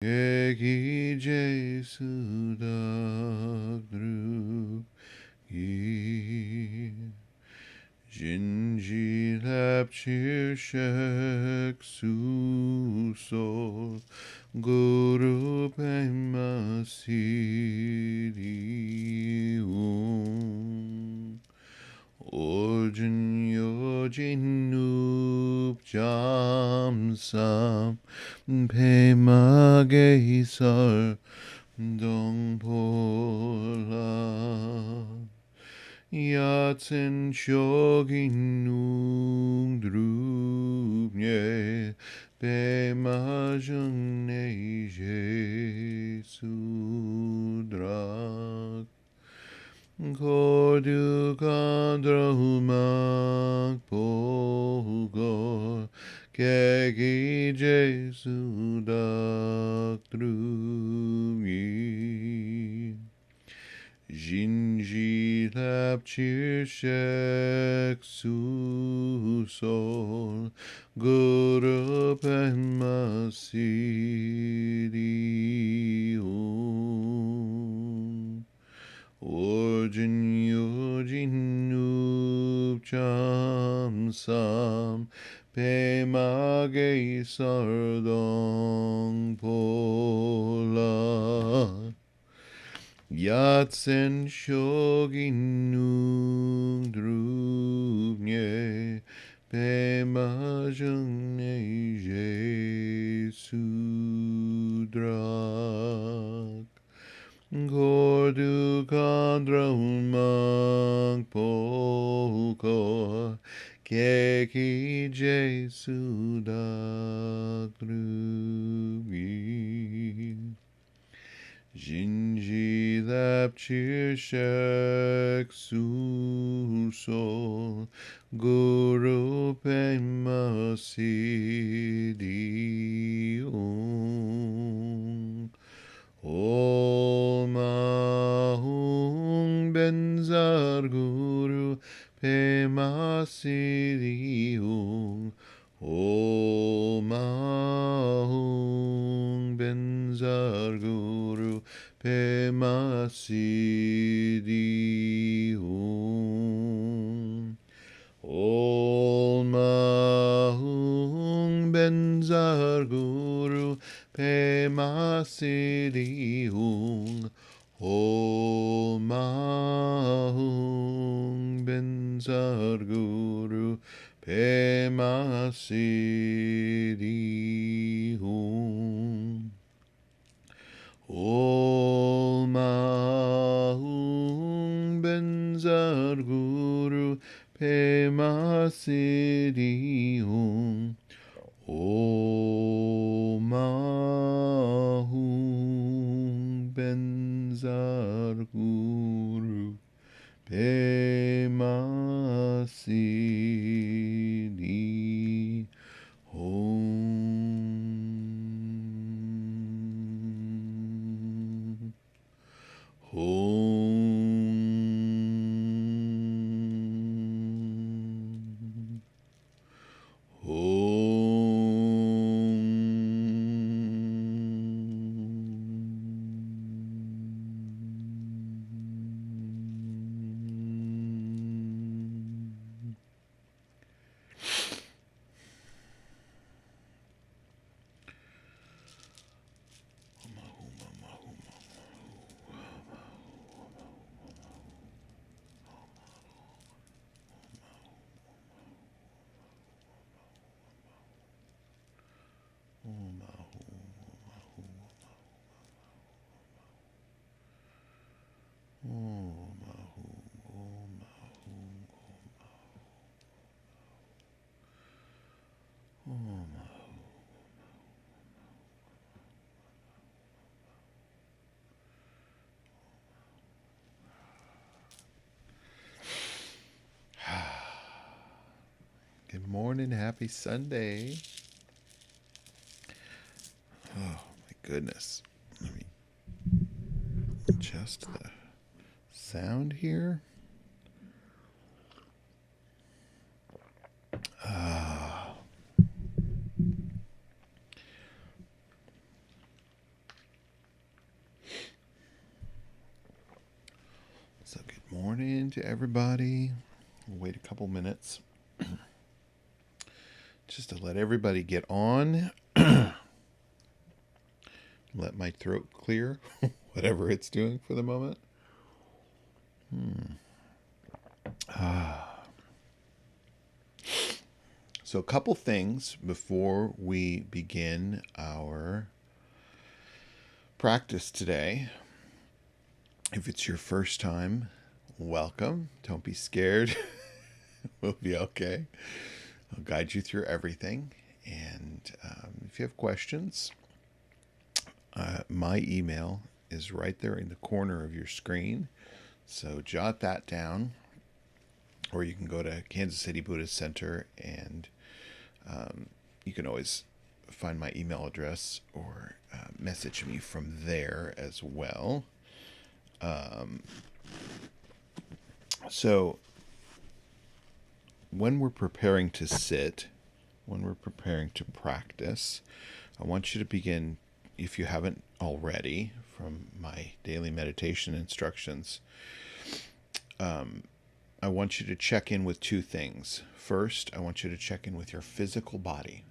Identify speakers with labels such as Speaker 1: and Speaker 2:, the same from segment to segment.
Speaker 1: 얘기 제수닥drugi 진지랍칠색 수소 그룹에마시리움 오준 여진 눕잠삼 배막에 이설 동볼라 야tzen shogin nungdrubne bemajane jesudrak kodukandrahumak polgor kegi jesudak drugi Jinji lapchirshek susol gurup masirium Orjin yojin upcham sam pemage sardong pola Yatsen shogin nungdrubne bemajane jesudrak Gordu kandraumak polkor keki jesudak drugi Jinji lapchirshek susol guru pemasidium Om Ahum Benzar Guru Pemasidium Om Ahum Benzar Guru Pemasidium Om Ahum Benzar Guru Pemasidium Om Ahum Benzar Guru Pemasidium Om Ahum Benzar Guru Pemasidium Om Ahum Benzar Guru Pemasidium Om Good morning, happy Sunday. Oh my goodness. Let me adjust the sound here. Morning to everybody. We'll wait a couple minutes just to let everybody get on. Let my throat clear, whatever it's doing for the moment. So a couple things before we begin our practice today. If it's your first time, welcome. Don't be scared. We'll be okay. I'll guide you through everything. And if you have questions, my email is right there in the corner of your screen. So jot that down. Or you can go to Kansas City Buddhist Center and you can always find my email address or message me from there as well. So when we're preparing to sit, when we're preparing to practice, I want you to begin, if you haven't already, from my daily meditation instructions, I want you to check in with two things. First, I want you to check in with your physical body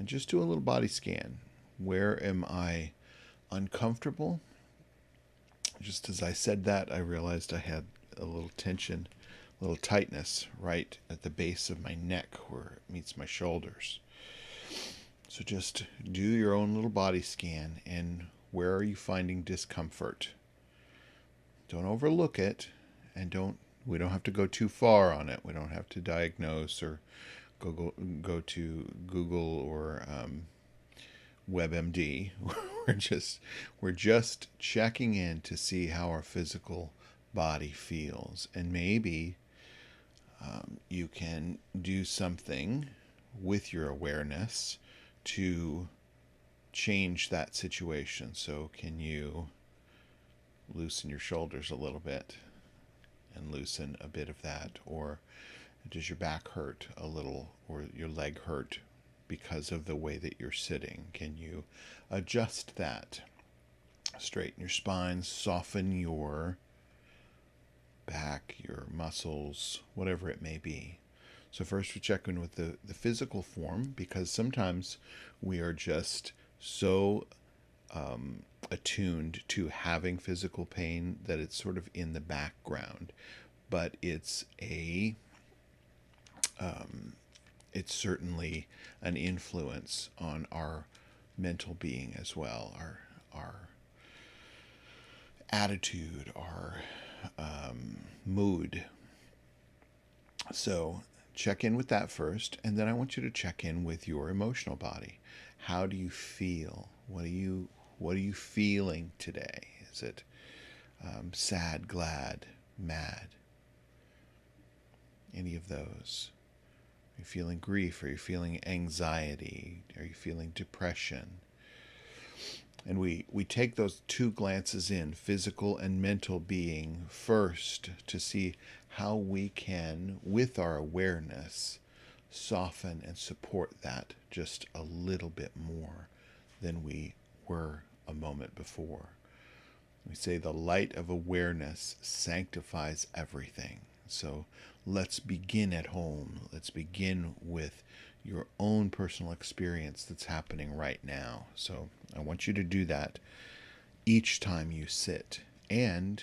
Speaker 1: and just do a little body scan. Where am I uncomfortable? Just as I said that, I realized I had a little tension, a little tightness right at the base of my neck where it meets my shoulders. So just do your own little body scan, and where are you finding discomfort? Don't overlook it, and we don't have to go too far on it. We don't have to diagnose or go to Google or WebMD. We're just checking in to see how our physical body feels, and maybe you can do something with your awareness to change that situation. So can you loosen your shoulders a little bit and loosen a bit of that? Or does your back hurt a little, or your leg hurt because of the way that you're sitting? Can you adjust that? Straighten your spine, soften your back, your muscles, whatever it may be. So first we check in with the physical form, because sometimes we are just so attuned to having physical pain that it's sort of in the background, but it's certainly an influence on our mental being as well, our attitude, our mood. So check in with that first, and then I want you to check in with your emotional body. How do you feel? What are you feeling today? Is it sad, glad, mad? Any of those? Are you feeling grief? Are you feeling anxiety? Are you feeling depression? And we take those two glances in, physical and mental being, first, to see how we can, with our awareness, soften and support that just a little bit more than we were a moment before. We say the light of awareness sanctifies everything. So let's begin at home. Let's begin with your own personal experience that's happening right now. So I want you to do that each time you sit, and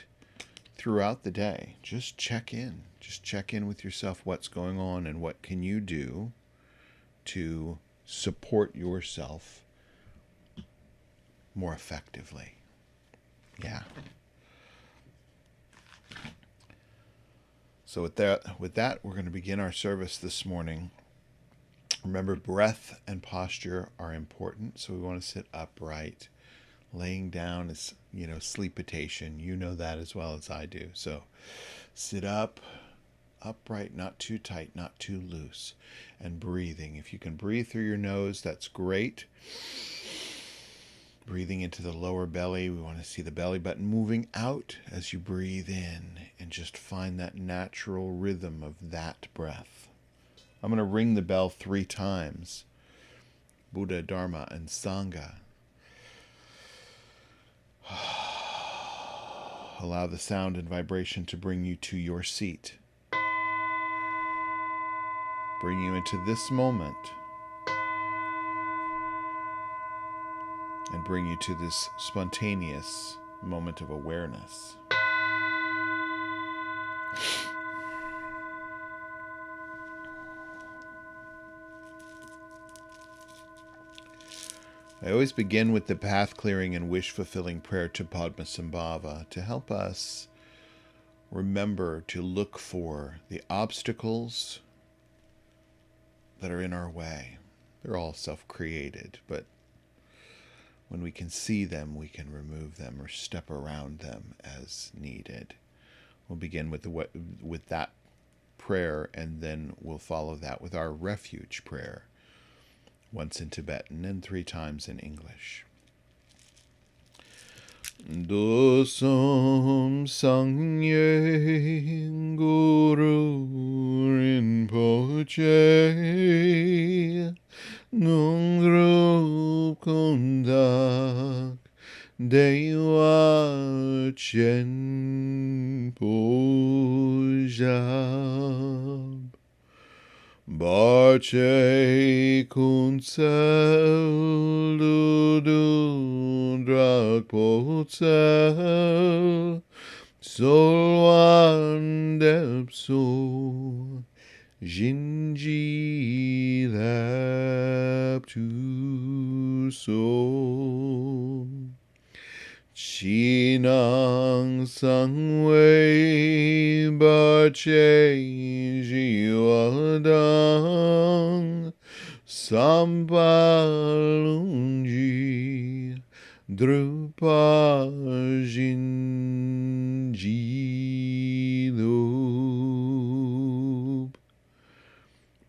Speaker 1: throughout the day. Just check in. Just check in with yourself. What's going on, and what can you do to support yourself more effectively? Yeah. So with that, we're going to begin our service this morning. Remember, breath and posture are important, so we want to sit upright. Laying down is, sleepitation. You know that as well as I do. So sit up, upright, not too tight, not too loose, and breathing. If you can breathe through your nose, that's great. Breathing into the lower belly. We want to see the belly button moving out as you breathe in, and just find that natural rhythm of that breath. I'm going to ring the bell 3 times. Buddha, Dharma, and Sangha. Allow the sound and vibration to bring you to your seat. Bring you into this moment. And bring you to this spontaneous moment of awareness. I always begin with the path-clearing and wish-fulfilling prayer to Padmasambhava to help us remember to look for the obstacles that are in our way. They're all self-created, but when we can see them, we can remove them or step around them as needed. We'll begin with that prayer, and then we'll follow that with our refuge prayer, once in Tibetan and 3 times in English. Dosam Sangye Guru Rinpoche Nungrup Kundak Dewa Chen Pojab Barche Kunsel Dudu Drak Potsel Solwan Depso Jinji Lap Tu So Chinang Sangwei Barche Jiwadang Sampalunji Drupa Jinji Lup.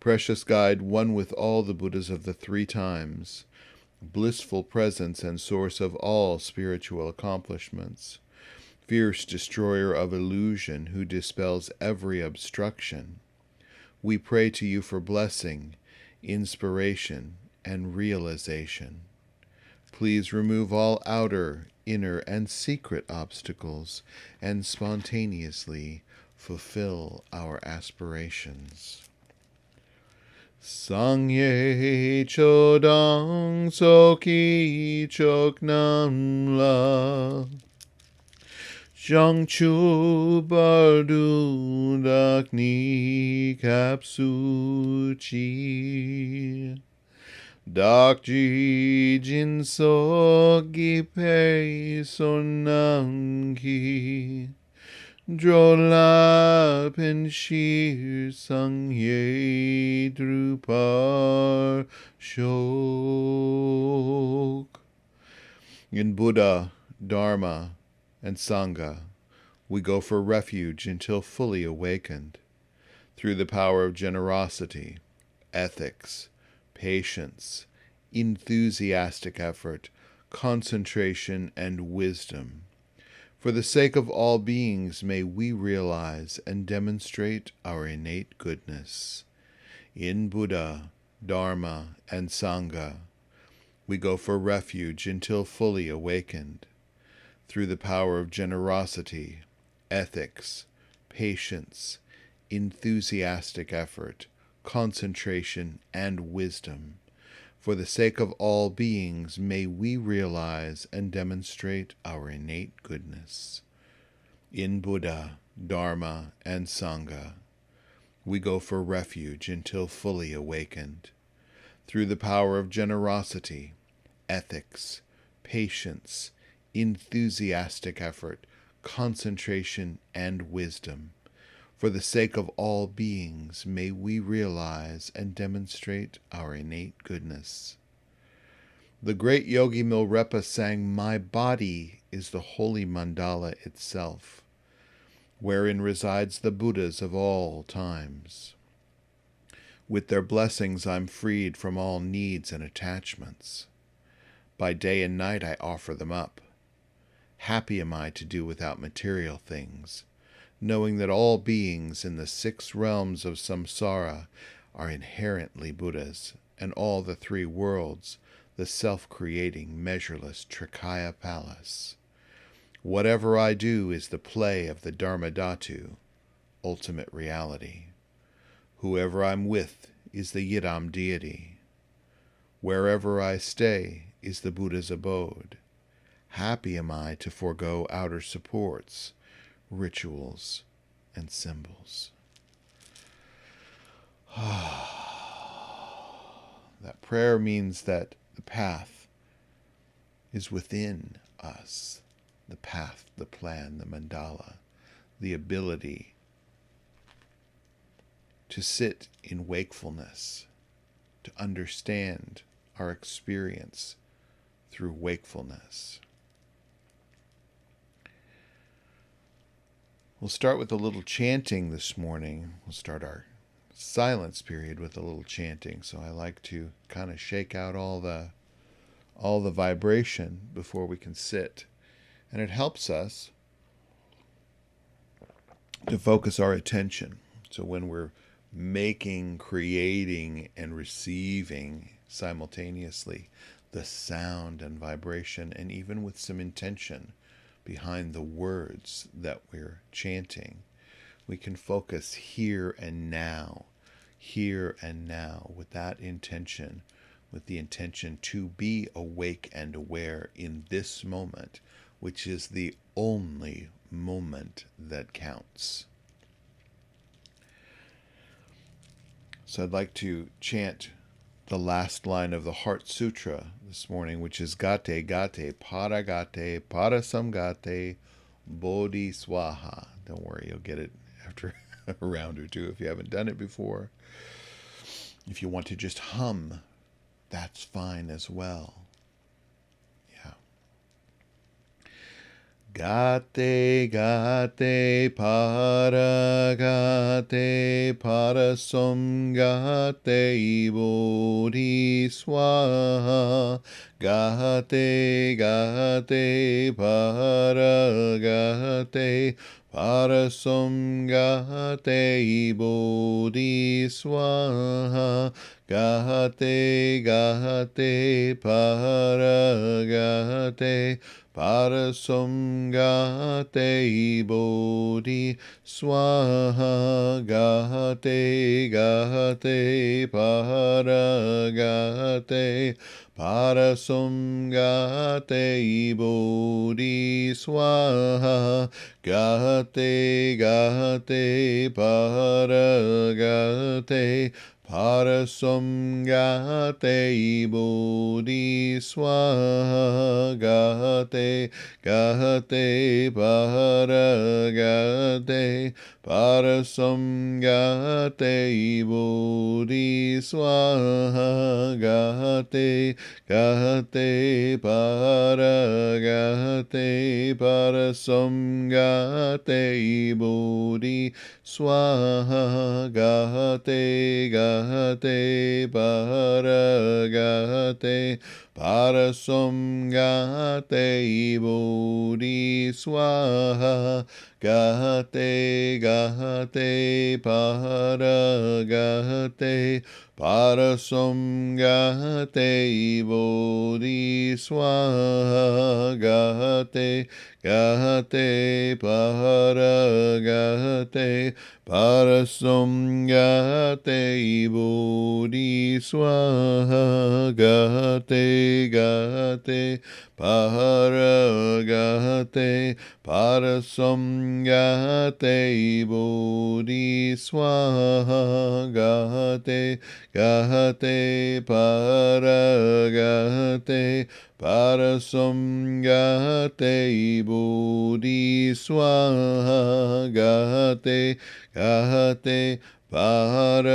Speaker 1: Precious Guide, one with all the Buddhas of the 3 times, blissful presence and source of all spiritual accomplishments, fierce destroyer of illusion who dispels every obstruction, we pray to you for blessing, inspiration, and realization. Please remove all outer, inner, and secret obstacles and spontaneously fulfill our aspirations. Sangye Chodang Soki Choknam La Jangchu Bardu Dakni Kapsuchi Dakji Jinso Gipe Sonangi Drola Penshir Sangye Drupar Shok. In Buddha, Dharma, and Sangha, we go for refuge until fully awakened. Through the power of generosity, ethics, patience, enthusiastic effort, concentration, and wisdom. For the sake of all beings, may we realize and demonstrate our innate goodness. In Buddha, Dharma, and Sangha, we go for refuge until fully awakened. Through the power of generosity, ethics, patience, enthusiastic effort, concentration, and wisdom. For the sake of all beings, may we realize and demonstrate our innate goodness. In Buddha, Dharma, and Sangha, we go for refuge until fully awakened. Through the power of generosity, ethics, patience, enthusiastic effort, concentration, and wisdom. For the sake of all beings, may we realize and demonstrate our innate goodness. The great Yogi Milrepa sang, "My body is the holy mandala itself, wherein resides the Buddhas of all times. With their blessings I'm freed from all needs and attachments. By day and night I offer them up. Happy am I to do without material things, knowing that all beings in the 6 realms of samsara are inherently Buddhas, and all the 3 worlds, the self-creating, measureless Trikaya Palace. Whatever I do is the play of the Dharma Dhatu, ultimate reality. Whoever I'm with is the Yidam deity. Wherever I stay is the Buddha's abode. Happy am I to forego outer supports, rituals, and symbols. That prayer means that the path is within us. The path, the plan, the mandala, the ability to sit in wakefulness, to understand our experience through wakefulness. We'll start with a little chanting this morning. We'll start our silence period with a little chanting. So I like to kind of shake out all the vibration before we can sit. And it helps us to focus our attention. So when we're making, creating, and receiving simultaneously the sound and vibration, and even with some intention behind the words that we're chanting, we can focus here and now with that intention, with the intention to be awake and aware in this moment, which is the only moment that counts. So I'd like to chant the last line of the Heart Sutra this morning, which is Gate Gate Paragate Parasamgate Bodhi Swaha. Don't worry, you'll get it after a round or two if you haven't done it before. If you want to just hum, that's fine as well. Gate Gate Paragate Parasomgate Bodhi Swaha. Gate Gate Paragate Parasomgate Bodhi Swaha. Gate Gate Paragate Parasomgate Bodhi Swaha. Gate Gate Paragate Parasomgate Bodhi Swaha. Gate Gate Paragate Parasomgate Bodhi Swaha. Gate Gate Paragate Parasomgate Bodhi Swaha. Gate Gate Paragate Parasomgate Bodhi Swaha. Gate Gate Paragate Parasomgate Bodhi Swaha. Gate Gate Paragate Parasomgate Bodhi Swaha. Gate Gate Paragate Parasomgate Bodhi Swaha. Gate Gate Paragate Parasomgate Bodhi Swaha. Gate Gate Paragate Parasomgate Bodhi Swaha. Gate Gate Paragate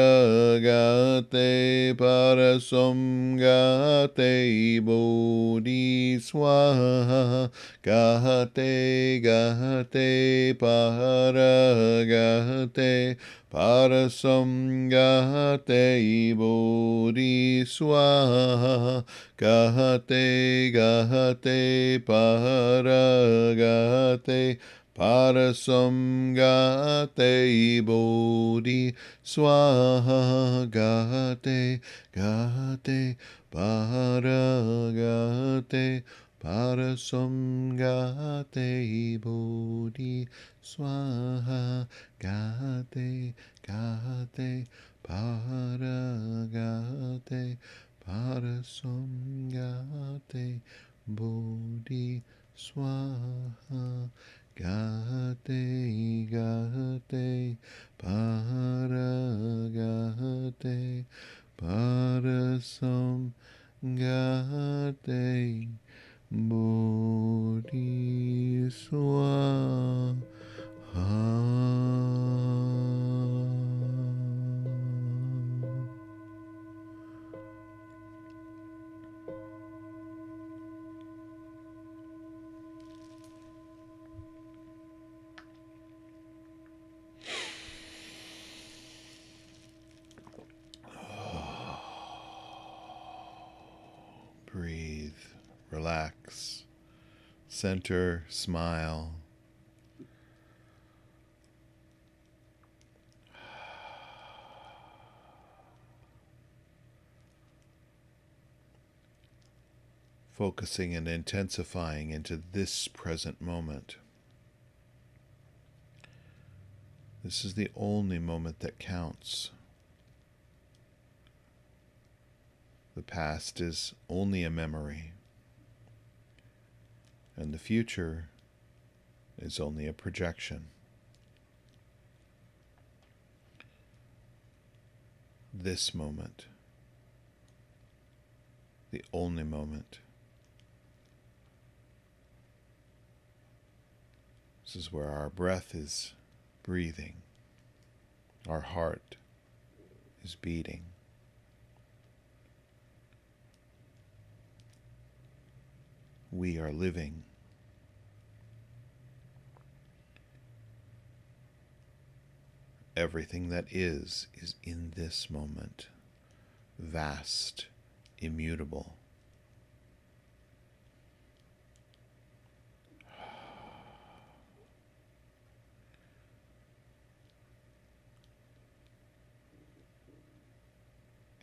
Speaker 1: Parasomgate Bodhi Swaha. Gate Gate Paragate Parasomgate Bodhi Swaha. Gate Gate Paragate Parasomgate Bodhi Swaha. Gate Gate Paragate Parasamgate Bodhi Swaha Gate Gate Paragate Parasamgate Bodhi Swaha Gate Gate Paragate Parasamgate Bodhiswaha. Breathe, relax, center, smile. Focusing and intensifying into this present moment. This is the only moment that counts. The past is only a memory, and the future is only a projection. This moment, the only moment. This is where our breath is breathing, our heart is beating. We are living. Everything that is in this moment, vast, immutable.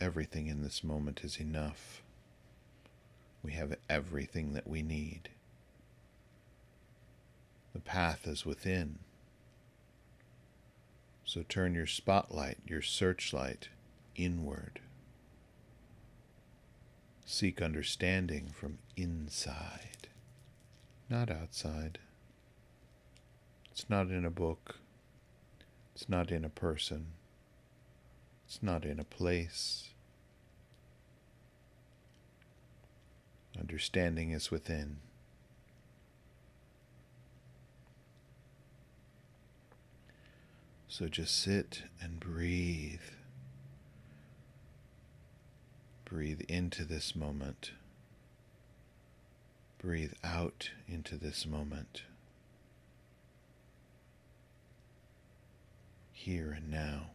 Speaker 1: Everything in this moment is enough. We have everything that we need. The path is within. So turn your spotlight, your searchlight, inward. Seek understanding from inside, not outside. It's not in a book. It's not in a person. It's not in a place. Understanding is within. So just sit and breathe. Breathe into this moment. Breathe out into this moment. Here and now.